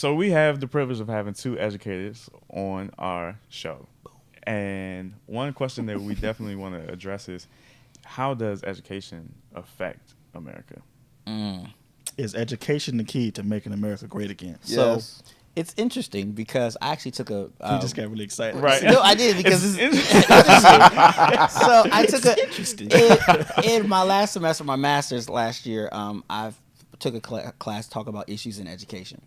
So we have the privilege of having two educators on our show. And one question that we definitely want to address is, how does education affect America? Is education the key to making America great again? Yes. So it's interesting because I actually took a. You just got really excited. Right. No, I did because it's interesting. So I took Interesting. in my last semester, my master's last year. I took a class talk about issues in education,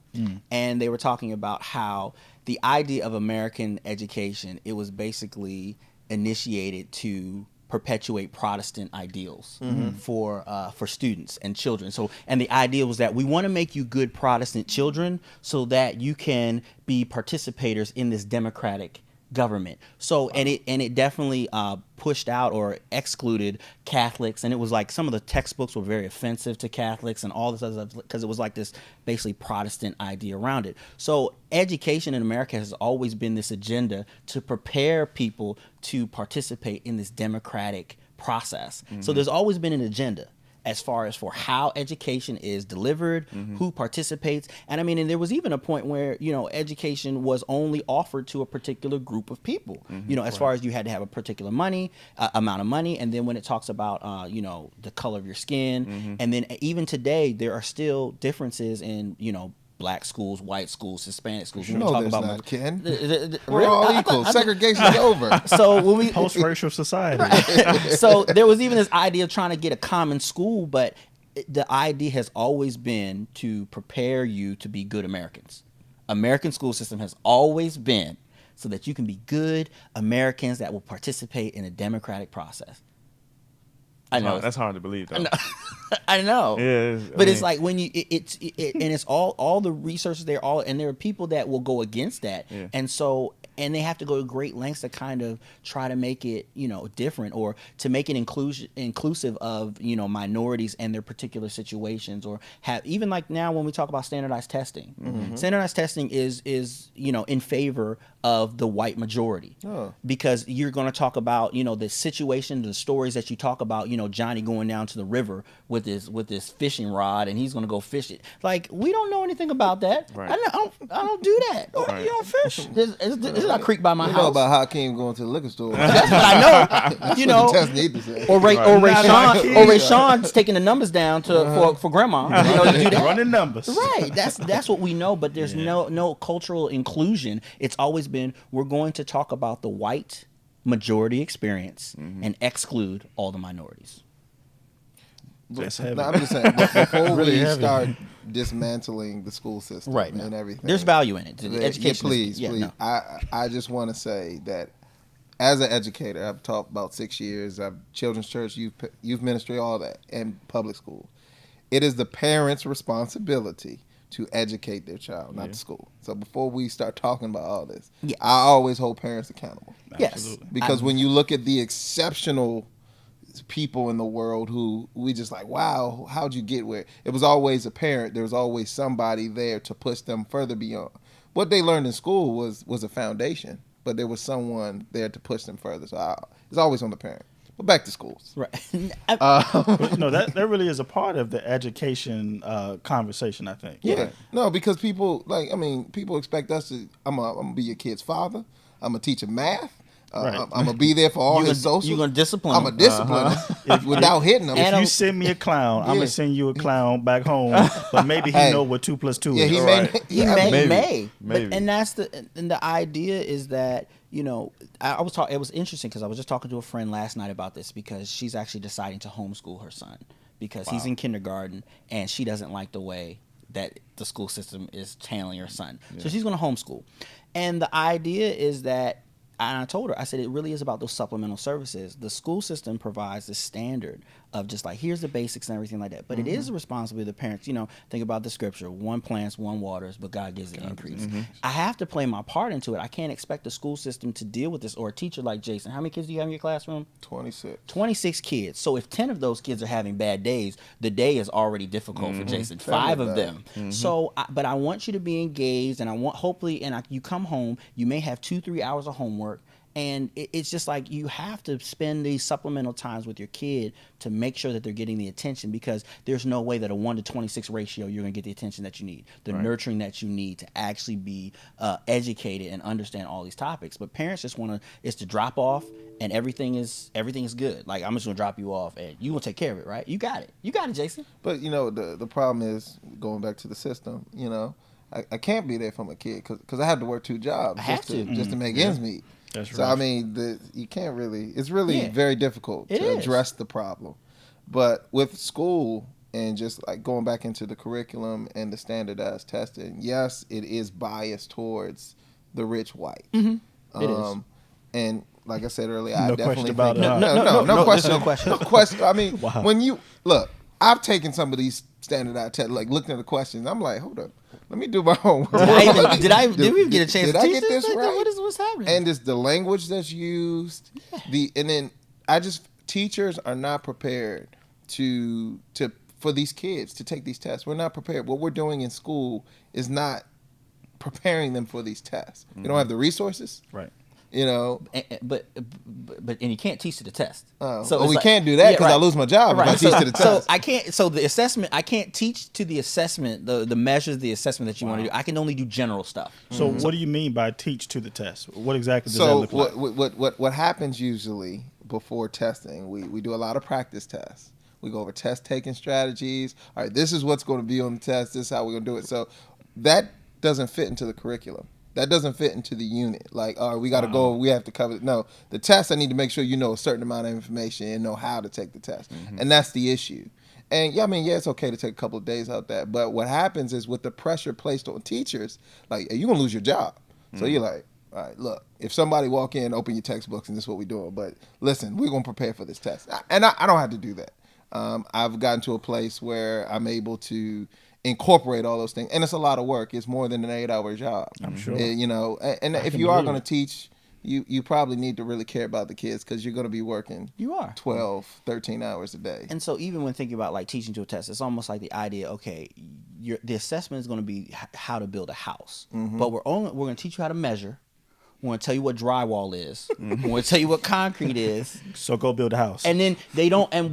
and they were talking about how the idea of American education, it was basically initiated to perpetuate Protestant ideals for students and children. So, and the idea was that we want to make you good Protestant children so that you can be participators in this democratic government. So, and it definitely pushed out or excluded Catholics, and it was like some of the textbooks were very offensive to Catholics and all this other stuff because it was like this basically Protestant idea around it. So education in America has always been this agenda to prepare people to participate in this democratic process. So there's always been an agenda as far as for how education is delivered, who participates. And I mean, and there was even a point where, education was only offered to a particular group of people, as far as you had to have a particular amount of money. And then when it talks about, the color of your skin. And then even today, there are still differences in, black schools, white schools, Hispanic schools. No, there's about not, Ken. Really? We're all equal. Segregation is over. So when we Post-racial society. So there was even this idea of trying to get a common school, but the idea has always been to prepare you to be good Americans. American school system has always been so that you can be good Americans that will participate in a democratic process. I know That's hard to believe, though. I know. Yeah, But it's like when you and it's all the researchers there, and there are people that will go against that. Yeah. And they have to go to great lengths to kind of try to make it, different, or to make it inclusive of, minorities and their particular situations, or have, even like now when we talk about standardized testing, standardized testing is in favor of the white majority, because you're going to talk about, the situation, the stories that you talk about, Johnny going down to the river with this fishing rod, and he's going to go fish it. Like, we don't know anything about that. Right. I don't do that. Right. You don't fish. There's not a creek by my We house. know about Hakeem going to the liquor store. That's what I know. What the test need to say. Or Ray Sean's taking the numbers down for grandma. You do that. Running numbers. Right. That's what we know. But there's no cultural inclusion. It's always been, we're going to talk about the white majority experience and exclude all the minorities. That's heavy. No, I'm just saying, before Really we heavy. start dismantling the school system and everything. There's value in it. The Yeah, education. please. No. I just want to say that as an educator, I've taught about 6 years. I've children's church, youth ministry, all that, and public school. It is the parents' responsibility to educate their child, not the school. So before we start talking about all this, I always hold parents accountable. Yes. Because when you look at the exceptional people in the world who we just like, wow, how'd you get where? It was always a parent. There was always somebody there to push them further beyond. What they learned in school was a foundation, but there was someone there to push them further. So it's always on the parent. But back to schools. Right. But, that really is a part of the education conversation, I think. Yeah. No, because people people expect us to. I'm gonna be your kid's father. I'm gonna teach him math. Right. I'm gonna be there for all his social. You're gonna discipline I'm him. a discipline without hitting him. If you send me a clown, I'm gonna send you a clown back home. But maybe he know what 2 + 2 Yeah, is. he Right. may. But the idea is that it was interesting because I was just talking to a friend last night about this, because she's actually deciding to homeschool her son because he's in kindergarten and she doesn't like the way that the school system is handling her son. So she's going to homeschool. And the idea is that, and I told her, I said, it really is about those supplemental services. The school system provides the standard of just like, here's the basics and everything like that. But it is the responsibility of the parents. Think about the scripture, one plants, one waters, but God gives the increase. I have to play my part into it. I can't expect the school system to deal with this, or a teacher like Jason. How many kids do you have in your classroom? 26. 26 kids. So if 10 of those kids are having bad days, the day is already difficult for Jason. 5 of them. So, but I want you to be engaged, and I want, hopefully, you come home, you may have 2-3 hours of homework, And it's just like you have to spend these supplemental times with your kid to make sure that they're getting the attention, because there's no way that a 1-to-26 ratio you're going to get the attention that you need, the nurturing that you need to actually be educated and understand all these topics. But parents just want to drop off and everything is good. Like, I'm just going to drop you off and you going to take care of it, right? You got it, Jason. But the problem is, going back to the system, I can't be there for my kid because I have to work 2 jobs just to make ends meet. That's so right. I mean, you can't really. It's really very difficult It to is. address the problem. But with school and just like going back into the curriculum and the standardized testing, yes, it is biased towards the rich white. It is. And like I said earlier, No I definitely question about think, it. no question, no question. no question. I mean, Wow. when you look, I've taken some of these standardized tests, like looking at the questions. I'm like, hold up, let me do my homework. Did we even get a chance Did to I teach get this Like, right? what's happening? And it's the language that's used. And then teachers are not prepared to for these kids to take these tests. We're not prepared. What we're doing in school is not preparing them for these tests. We don't have the resources. Right. But you can't teach to the test. We can't do that because I lose my job if I teach to the test. So I can't. So the assessment, I can't teach to the assessment. The measures, of the assessment that you want to do. I can only do general stuff. So what do you mean by teach to the test? What exactly does that look like? What happens usually before testing? We do a lot of practice tests. We go over test taking strategies. All right, this is what's going to be on the test. This is how we're going to do it. So that doesn't fit into the curriculum. That doesn't fit into the unit. Like, all right, we got to go. We have to cover it. No, the test, I need to make sure you know a certain amount of information and know how to take the test. And that's the issue. And it's okay to take a couple of days out that. But what happens is with the pressure placed on teachers, like, you're going to lose your job. So you're like, all right, look, if somebody walk in, open your textbooks, and this is what we're doing. But listen, we're going to prepare for this test. And I don't have to do that. I've gotten to a place where I'm able to incorporate all those things, and it's a lot of work. It's more than an 8-hour job. I'm sure. And if you are going to teach, you probably need to really care about the kids, because you're going to be working 12, 13 hours a day. And so even when thinking about like teaching to a test, it's almost like the idea, okay, the assessment is going to be how to build a house, but we're going to teach you how to measure. We're going to tell you what drywall is. We're going to tell you what concrete is. So go build a house. And then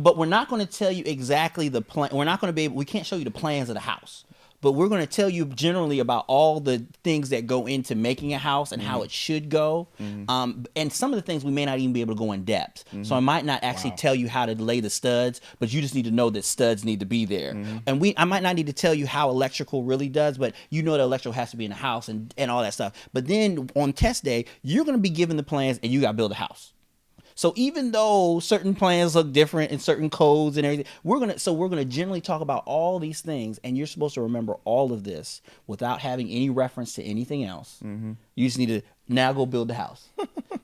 but we're not going to tell you exactly the plan. We're not going to we can't show you the plans of the house. But we're going to tell you generally about all the things that go into making a house and how it should go. And some of the things we may not even be able to go in depth. So I might not actually tell you how to lay the studs, but you just need to know that studs need to be there. And I might not need to tell you how electrical really does, but you know that electrical has to be in the house and all that stuff. But then on test day, you're going to be given the plans and you got to build a house. So even though certain plans look different and certain codes and everything, we're gonna generally talk about all these things, and you're supposed to remember all of this without having any reference to anything else. You just need to now go build the house.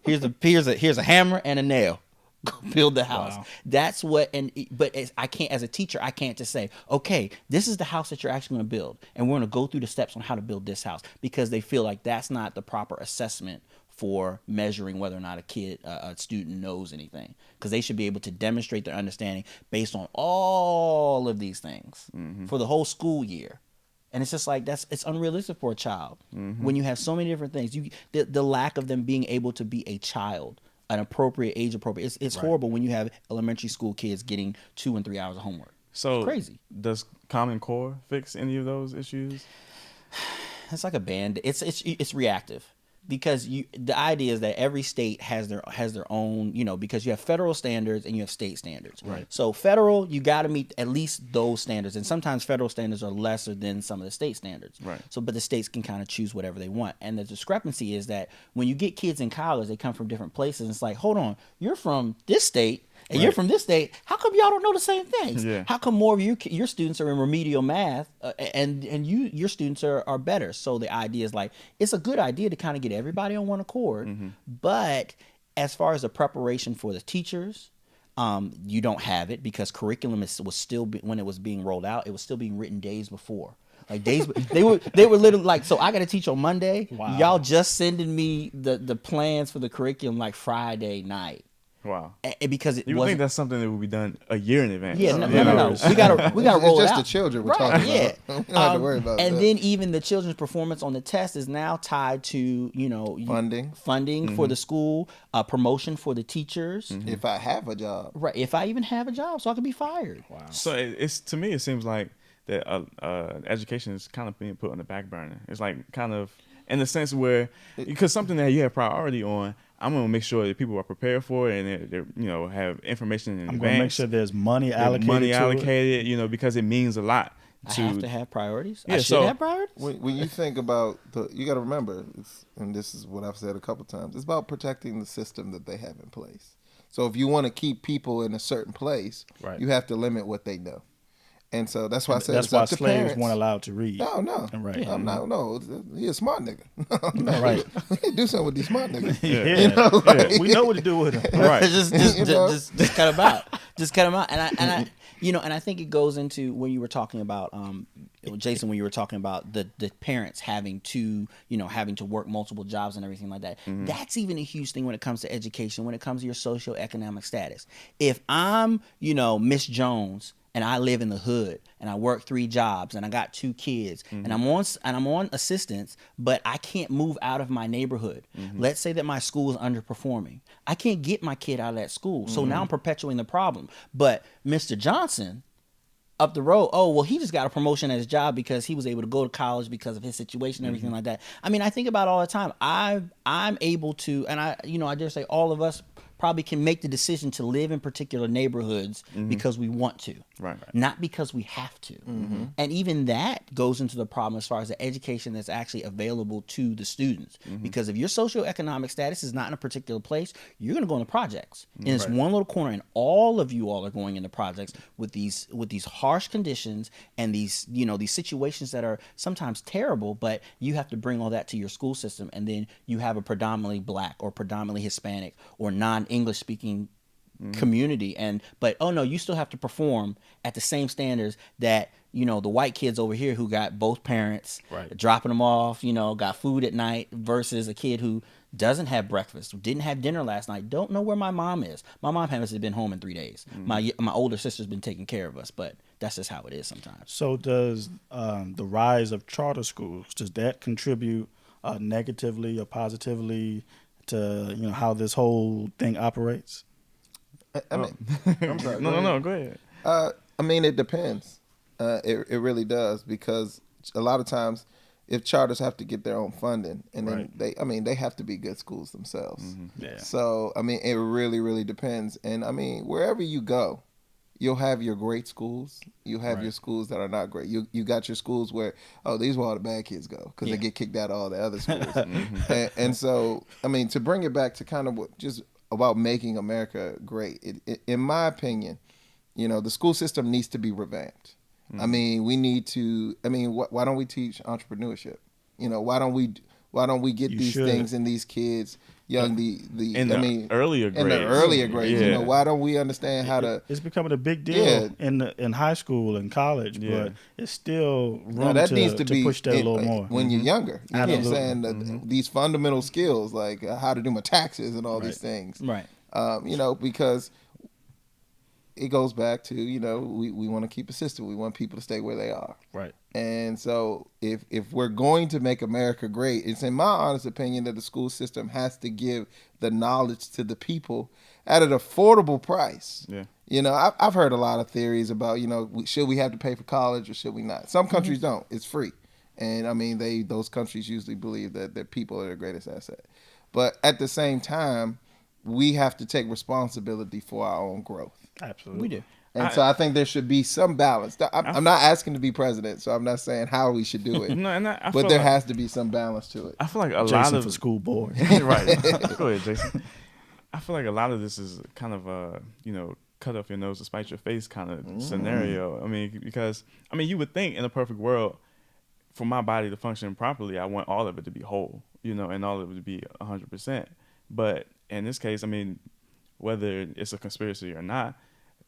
Here's a hammer and a nail. Go build the house. Wow. That's what. I can't, as a teacher, I can't just say, okay, this is the house that you're actually going to build, and we're going to go through the steps on how to build this house, because they feel like that's not the proper assessment for measuring whether or not a student knows anything, because they should be able to demonstrate their understanding based on all of these things for the whole school year. And it's just like it's unrealistic for a child when you have so many different things. The lack of them being able to be a child, an appropriate age appropriate. It's horrible when you have elementary school kids getting 2 and 3 hours of homework. So it's crazy. Does Common Core fix any of those issues? It's like a band. It's reactive. Because the idea is that every state has their own, because you have federal standards and you have state standards. Right. So federal, you got to meet at least those standards, and sometimes federal standards are lesser than some of the state standards. Right. So, but the states can kind of choose whatever they want. And the discrepancy is that when you get kids in college, they come from different places. And it's like, hold on, you're from this state. And you're from this state. How come y'all don't know the same things? Yeah. How come more of your students are in remedial math and your students are better? So the idea is like, it's a good idea to kind of get everybody on one accord. But as far as the preparation for the teachers, you don't have it, because curriculum was still when it was being rolled out, it was still being written days before. Like days, they were literally like, so I got to teach on Monday. Wow. Y'all just sending me the plans for the curriculum like Friday night. Wow. Because it You would think wasn't. that's something that would be done a year in advance. Yeah, no, You no, no, know? no. We gotta roll it It's just out. the children we're Right, talking yeah. about. We don't have to worry about and that. then even the children's performance on the test is now tied to funding for the school, promotion for the teachers. If I have a job. Right. If I even have a job, so I could be fired. Wow. So it's to me, it seems like that education is kind of being put on the back burner. It's like kind of in the sense where because something that you have priority on, I'm gonna make sure that people are prepared for it and they're have information in advance. I'm gonna make sure there's money allocated. to it. Because it means a lot. I have to have priorities. Yeah, I should have priorities. When you think about you got to remember, and this is what I've said a couple times. It's about protecting the system that they have in place. So if you want to keep people in a certain place, you have to limit what they know. And so that's why I said that's why slaves weren't allowed to read. No. Right. I'm not. No, he a smart nigga. No, right. We do something with these smart niggas. Yeah. We know what to do with them. Right. just cut them out. Just cut them out. And I think it goes into when you were talking about Jason, when you were talking about the parents having to work multiple jobs and everything like that. That's even a huge thing when it comes to education, when it comes to your socioeconomic status. If I'm, Miss Jones and I live in the hood and I work 3 jobs and I got 2 kids and I'm on assistance, but I can't move out of my neighborhood. Let's say that my school is underperforming. I can't get my kid out of that school. So now I'm perpetuating the problem. But Mr. Johnson up the road, he just got a promotion at his job because he was able to go to college because of his situation and everything like that. I mean, I think about it all the time. I'm able to, and I dare say all of us probably can make the decision to live in particular neighborhoods because we want to, right. Not because we have to. And even that goes into the problem as far as the education that's actually available to the students. Because if your socioeconomic status is not in a particular place, you're going to go in the projects. And it's one little corner, and all of you all are going into projects with these harsh conditions and these situations that are sometimes terrible, but you have to bring all that to your school system, and then you have a predominantly Black or predominantly Hispanic or non-English speaking community, but you still have to perform at the same standards that the white kids over here who got both parents dropping them off, got food at night, versus a kid who doesn't have breakfast, didn't have dinner last night, don't know where my mom is. My mom hasn't been home in 3 days. My older sister's been taking care of us, but that's just how it is sometimes. So does the rise of charter schools, does that contribute negatively or positively to how this whole thing operates? I mean, I'm sorry. No, go ahead. I mean, it depends. It really does, because a lot of times, if charters have to get their own funding, and then they have to be good schools themselves. Yeah. So I mean, it really, really depends. And I mean, wherever you go, you'll have your great schools. You have your schools that are not great. You got your schools where, these are where all the bad kids go because they get kicked out of all the other schools. and so, I mean, to bring it back to kind of just about making America great, in my opinion, the school system needs to be revamped. I mean, we need to. I mean, why don't we teach entrepreneurship? Why don't we get these things in these kids young? Earlier grades. Yeah. Why don't we understand how to? It's becoming a big deal in high school and college, but it's still room needs to be push that a little more when you're younger. You know what I'm saying? Mm-hmm. These fundamental skills, like how to do my taxes and all these things. Right. Because it goes back to, we want to keep a system. We want people to stay where they are. Right. And so if we're going to make America great, it's in my honest opinion that the school system has to give the knowledge to the people at an affordable price. Yeah. I've heard a lot of theories about, should we have to pay for college or should we not? Some countries don't. It's free. And I mean, those countries usually believe that their people are their greatest asset. But at the same time, we have to take responsibility for our own growth. Absolutely. We do. And so I think there should be some balance. I'm not asking to be president, so I'm not saying how we should do it. But there has to be some balance to it. I feel like Jason for school board. Right. Go ahead, Jason. I feel like a lot of this is kind of a, cut off your nose to spite your face kind of scenario. I mean, because, you would think in a perfect world, for my body to function properly, I want all of it to be whole, and all of it to be 100%. But in this case, whether it's a conspiracy or not,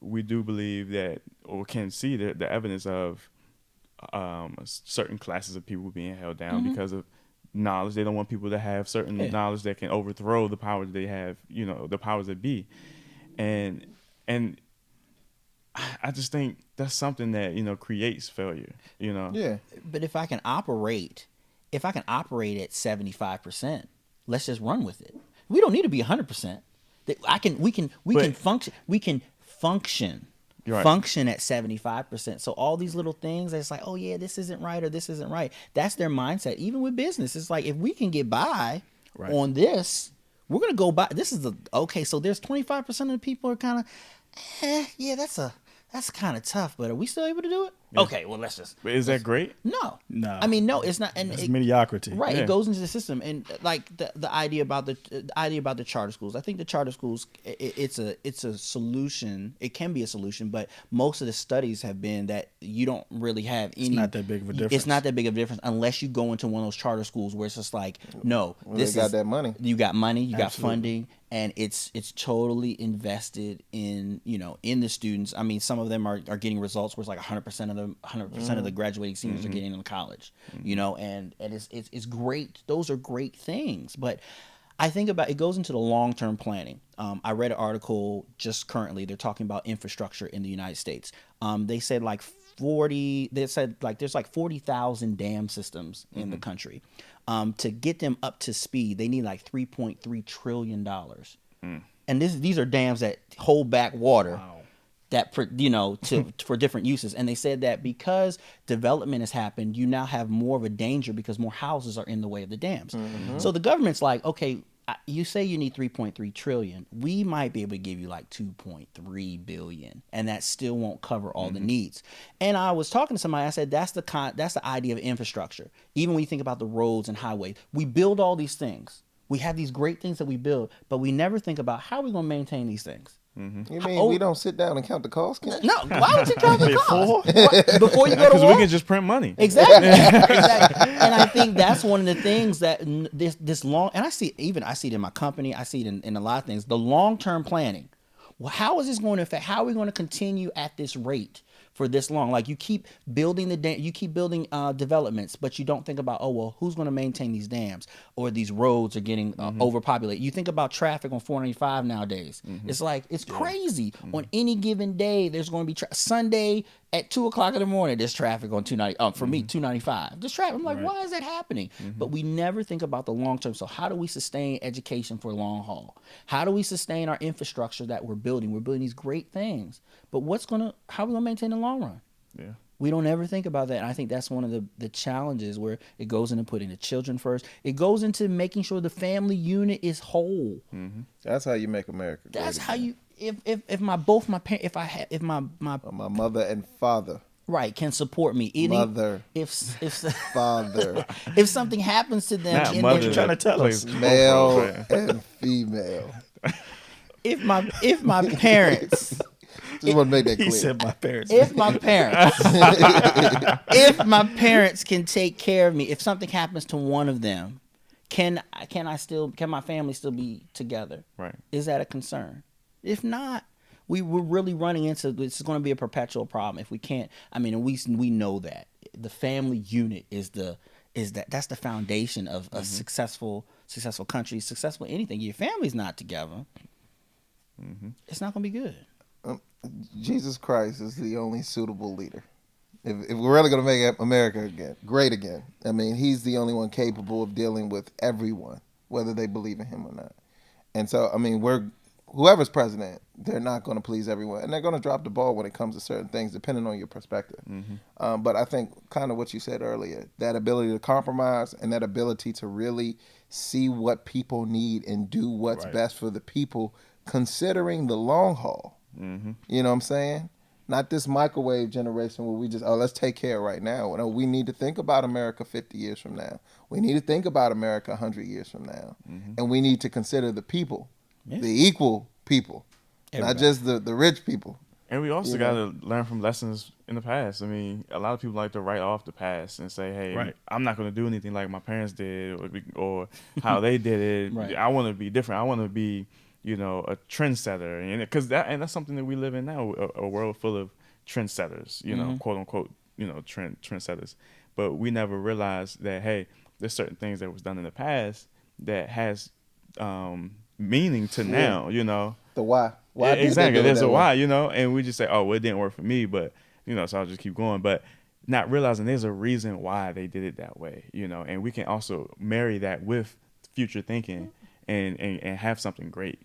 we do believe that, or can see the evidence of certain classes of people being held down because of knowledge. They don't want people to have certain knowledge that can overthrow the powers they have, the powers that be. and I just think that's something that creates failure. Yeah. But if I can operate at 75%, let's just run with it. We don't need to be 100%. We can function. We can function. Right. Function at 75%. So all these little things, it's like, oh yeah, this isn't right or this isn't right. That's their mindset. Even with business, it's like if we can get by on this, we're gonna go by. This is okay. So there's 25% of the people are kind of, yeah, that's kind of tough. But are we still able to do it? Yeah. Okay, well let's just. But is that great? No. I mean, no, it's not. And it's mediocrity, right? Yeah. It goes into the system, and like the idea about the charter schools. I think the charter schools, it's a solution. It can be a solution, but most of the studies have been that you don't really have any. It's not that big of a difference. It's not that big of a difference unless you go into one of those charter schools where it's just like, no, They got that money. You got money. You got Absolutely. funding. And it's totally invested in in the students. I mean, some of them are getting results where it's like 100% of them, 100% of the graduating seniors are getting into college. And it's great. Those are great things. But I think about it goes into the long term planning. I read an article just currently. They're talking about infrastructure in the United States. They said like 40. They said like there's like 40,000 dam systems in the country. To get them up to speed, they need like $3.3 trillion. And these are dams that hold back water that for different uses. And they said that because development has happened, you now have more of a danger because more houses are in the way of the dams. So the government's like, okay, you say you need 3.3 trillion. We might be able to give you like 2.3 billion, and that still won't cover all the needs. And I was talking to somebody. I said that's the idea of infrastructure. Even when you think about the roads and highways, we build all these things. We have these great things that we build, but we never think about how we're going to maintain these things. You mean we don't sit down and count the cost? No, why would you count the cost? Before you go to Because war? we can just print money. Exactly. And I think that's one of the things that this long, and I see it in my company, I see it in a lot of things, the long-term planning. Well, how is this going to affect, how are we going to continue at this rate for this long? Like you keep building developments, but you don't think about, oh, well, who's going to maintain these dams or these roads are getting overpopulated. You think about traffic on 495 nowadays. It's like, it's crazy. On any given day, there's going to be Sunday at 2:00 in the morning, there's traffic on 290. For me, 295. There's traffic. I'm like, why is that happening? But we never think about the long term. So how do we sustain education for long haul? How do we sustain our infrastructure that we're building? We're building these great things. But how are we gonna maintain the long run? Yeah. We don't ever think about that. And I think that's one of the challenges where it goes into putting the children first. It goes into making sure the family unit is whole. That's how you make America great. That's how you. If my mother and father right can support me, mother if father if something happens to them, Not in mother their, trying to tell us. male and female. if my parents. Just want to make that clear. He said my parents. If my parents can take care of me, if something happens to one of them, can my family still be together? Right. Is that a concern? If not, we're really running into this is going to be a perpetual problem if we can't. I mean, we know that the family unit that's the foundation of a successful country, successful anything. Your family's not together, it's not going to be good. Jesus Christ is the only suitable leader. If we're really going to make America great again, I mean, he's the only one capable of dealing with everyone, whether they believe in him or not. And so, I mean, whoever's president, they're not going to please everyone. And they're going to drop the ball when it comes to certain things, depending on your perspective. But I think kind of what you said earlier, that ability to compromise and that ability to really see what people need and do what's best for the people, considering the long haul. You know what I'm saying? Not this microwave generation where we just, let's take care right now. No, we need to think about America 50 years from now. We need to think about America 100 years from now. And we need to consider the people, the equal people, not just the rich people. And we also got to learn from lessons in the past. I mean, a lot of people like to write off the past and say, hey, I'm not going to do anything like my parents did or how they did it. I want to be different. I want to be a trendsetter, and that's something that we live in now, a world full of trendsetters, quote unquote, trendsetters. But we never realized that, hey, there's certain things that was done in the past that has meaning to now, the why. Why did they exactly. do it There's that a way? why, and we just say, oh, well, it didn't work for me, but so I'll just keep going. But not realizing there's a reason why they did it that way, and we can also marry that with future thinking and have something great,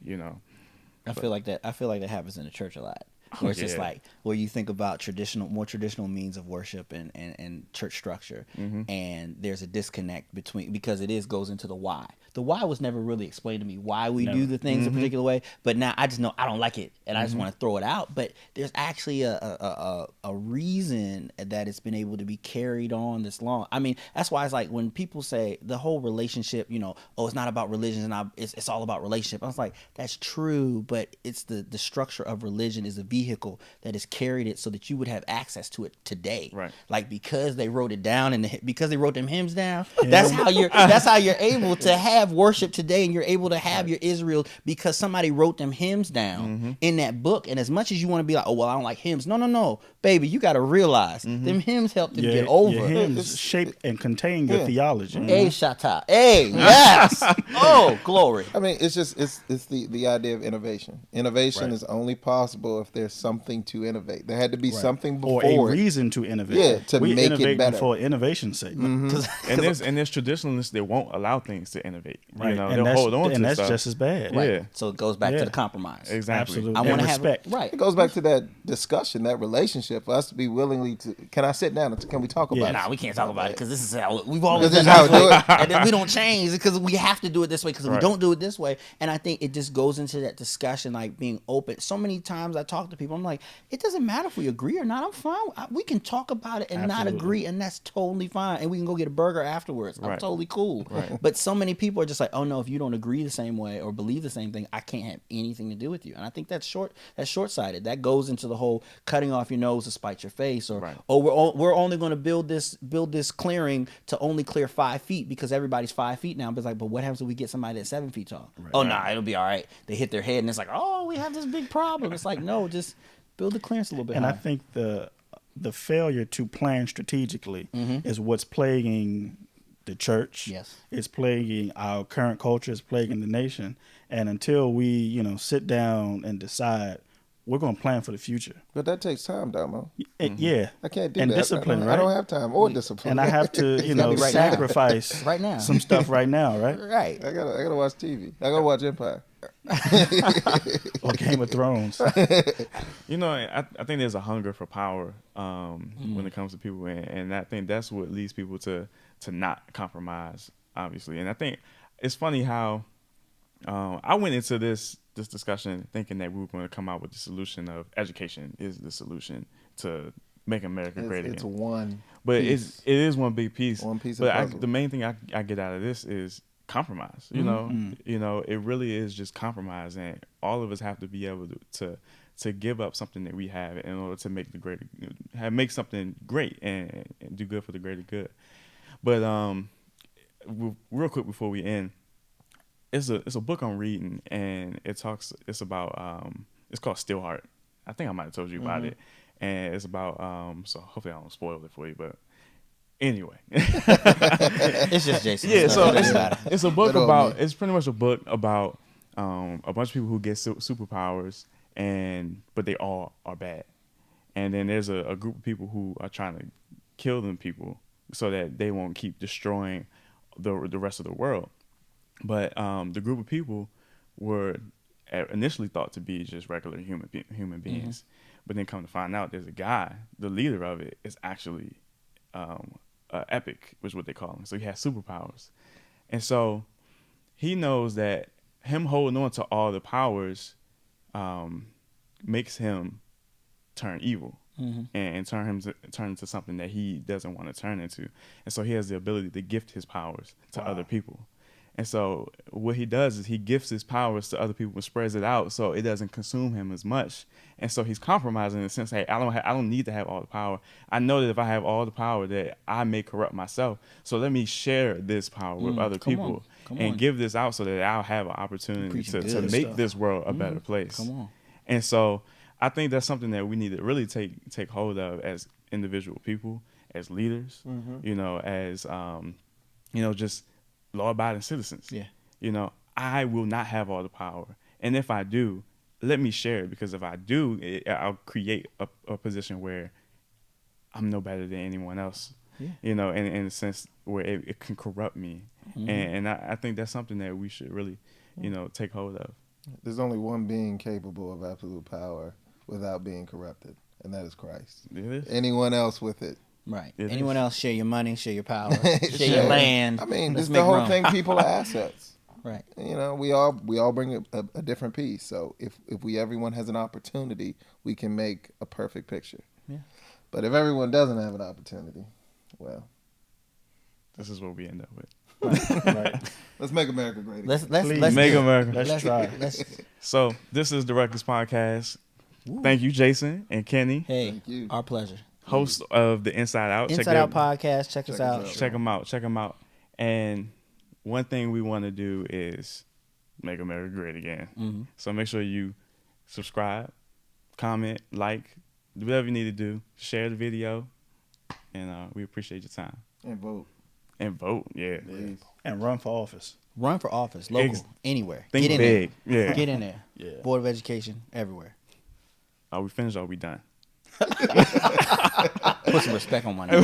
I feel like that happens in the church a lot. Where it's just like where you think about more traditional means of worship and church structure, and there's a disconnect because it goes into the why. The why was never really explained to me why we do the things a particular way, but now I just know I don't like it and I just want to throw it out. But there's actually a reason that it's been able to be carried on this long. I mean, that's why it's like when people say the whole relationship, oh, it's not about religion and it's all about relationship. I was like, that's true, but it's the structure of religion is a vehicle that has carried it so that you would have access to it today. Right. Like because they wrote it down and because they wrote them hymns down, that's how you're able to have worship today, and you're able to have your Israel because somebody wrote them hymns down in that book. And as much as you want to be like, oh well, I don't like hymns, no, baby, you got to realize them hymns helped them get over. Your hymns shape and contain your theology. Hey, Shatta. Hey, yes. Oh, glory. I mean, it's the idea of innovation. Innovation is only possible if there's something to innovate. There had to be something before or a reason to innovate. Yeah, to we make innovate it better. for innovation's sake. And there's traditionalists that won't allow things to innovate. Right. They'll hold on to that's stuff. just as bad. Right. Yeah. So it goes back to the compromise. Exactly. Absolutely. I want to respect. right. It goes back to that discussion, that relationship. For us to be willingly to, can I sit down and can we talk about it? Nah, we can't talk about it because this is how we've always This done is it how this we way, do it. and then we don't change because we have to do it this way because if we Right. don't do it this way, and I think it just goes into that discussion, like being open. So many times I talk to people, I'm like, it doesn't matter if we agree or not. I'm fine. We can talk about it and not agree, and that's totally fine. And we can go get a burger afterwards. I'm Right. totally cool. Right. But so many people are just like, oh no, if you don't agree the same way or believe the same thing, I can't have anything to do with you. And I think that's short-sighted. That goes into the whole cutting off your nose to spite your face, or Right. oh, we're only going to build this clearing to only clear 5 feet because everybody's 5 feet now. But it's like, but what happens if we get somebody that's 7 feet tall? Right. Oh, nah, it'll be all right. They hit their head and it's like, oh, we have this big problem. It's like, no, just build the clearance a little bit. And higher. I think the failure to plan strategically is what's plaguing the church. Yes. It's plaguing our current culture. It's plaguing the nation. And until we, sit down and decide, we're going to plan for the future. But that takes time, Damo. Yeah. I can't do and that. discipline, I right? don't have time or discipline. And I have to, gotta be right now. sacrifice Right now. some stuff right now, right? Right. I gotta watch TV. I gotta watch Empire. Or Game of Thrones. I think there's a hunger for power when it comes to people, and I think that's what leads people to not compromise, obviously. And I think it's funny how I went into this discussion thinking that we were going to come out with the solution of education is the solution to make America great It's again. one. But piece. it is one big piece. One piece of but puzzle. the main thing I get out of this is compromise. It really is just compromise, and all of us have to be able to give up something that we have in order to make make something great and do good for the greater good. But real quick before we end, it's a book I'm reading, and it's called Stillheart. I think I might have told you about it, and it's about so hopefully I don't spoil it for you, but anyway. It's just Jason. Yeah, so it's it's a book Good old about me. it's pretty much a book about a bunch of people who get superpowers, but they all are bad, and then there's a group of people who are trying to kill them people so that they won't keep destroying the rest of the world. But the group of people were initially thought to be just regular human beings, but then come to find out there's a guy, the leader of it is actually epic, which is what they call him. So he has superpowers, and so he knows that him holding on to all the powers makes him turn evil and turn into something that he doesn't want to turn into. And so he has the ability to gift his powers to other people. And so what he does is he gifts his powers to other people and spreads it out so it doesn't consume him as much. And so he's compromising in the sense, hey, I don't need to have all the power. I know that if I have all the power that I may corrupt myself. So let me share this power with other people and give this out so that I'll have an opportunity to make this world a better place. Come on. And so I think that's something that we need to really take hold of as individual people, as leaders, as just law-abiding citizens. Yeah. I will not have all the power, and if I do, let me share it, because if I do, I'll create a position where I'm no better than anyone else. Yeah. You know, in a sense where it can corrupt me. Mm-hmm. And I think that's something that we should really, you know, take hold of. There's only one being capable of absolute power without being corrupted, and that is Christ. It is. Anyone else with it? Right. It Anyone is. else share your money, share your power, share your land. I mean, Let's this the make whole room. thing. People are assets. Right. You know, we all bring a different piece. So if everyone has an opportunity, we can make a perfect picture. Yeah. But if everyone doesn't have an opportunity, well, This is what we end up with. Right. let's make America great again. Let's Make do it. America. Let's try. Let's, So this is the Reckless Podcast. Thank you, Jason and Kenny, hey, Thank you. our pleasure. hosts of the Inside Out. Inside Out Podcast. Check us out. Check them out. Check them out. And one thing we want to do is make America great again. Mm-hmm. So make sure you subscribe, comment, like, do whatever you need to do. Share the video, and we appreciate your time. And vote. And vote, yeah. Please. And run for office. Run for office, local, anywhere. Think Get in big, there. yeah. Get in there. Yeah. Board of Education, everywhere. Are we finished? Or are we done? Put some respect on my name.